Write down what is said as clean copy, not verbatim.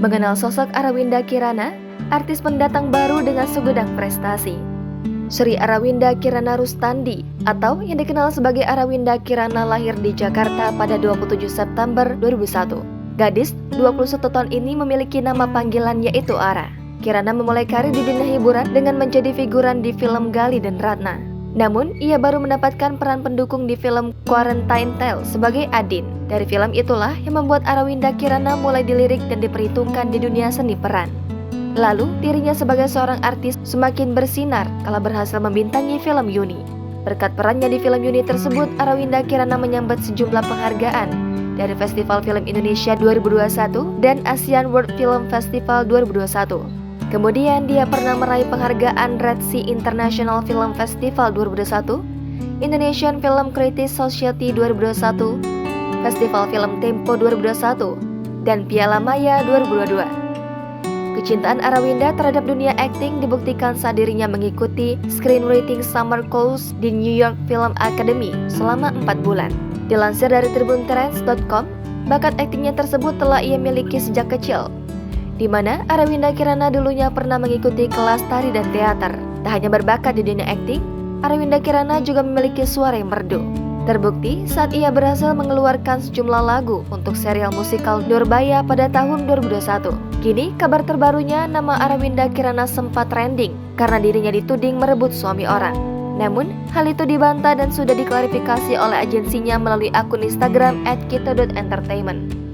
Mengenal sosok Arawinda Kirana, artis pendatang baru dengan segudang prestasi. Sri Arawinda Kirana Rustandi atau yang dikenal sebagai Arawinda Kirana lahir di Jakarta pada 27 September 2001. Gadis 21 tahun ini memiliki nama panggilan yaitu Ara. Kirana memulai karir di dunia hiburan dengan menjadi figuran di film Gali dan Ratna. Namun, ia baru mendapatkan peran pendukung di film Quarantine Tale sebagai Adin. Dari film itulah yang membuat Arawinda Kirana mulai dilirik dan diperhitungkan di dunia seni peran. Lalu, dirinya sebagai seorang artis semakin bersinar kala berhasil membintangi film Yuni. Berkat perannya di film Yuni tersebut, Arawinda Kirana menyambut sejumlah penghargaan dari Festival Film Indonesia 2021 dan ASEAN World Film Festival 2021. Kemudian dia pernah meraih penghargaan Red Sea International Film Festival 2021, Indonesian Film Critics Society 2021, Festival Film Tempo 2021, dan Piala Maya 2022. Kecintaan Arawinda terhadap dunia akting dibuktikan saat dirinya mengikuti screenwriting summer course di New York Film Academy selama 4 bulan. Dilansir dari tribuntrends.com, bakat aktingnya tersebut telah ia miliki sejak kecil, di mana Arawinda Kirana dulunya pernah mengikuti kelas tari dan teater. Tak hanya berbakat di dunia akting, Arawinda Kirana juga memiliki suara yang merdu. Terbukti saat ia berhasil mengeluarkan sejumlah lagu untuk serial musikal Nurbaya pada tahun 2021. Kini kabar terbarunya, nama Arawinda Kirana sempat trending karena dirinya dituding merebut suami orang. Namun, hal itu dibantah dan sudah diklarifikasi oleh agensinya melalui akun Instagram @kita.entertainment.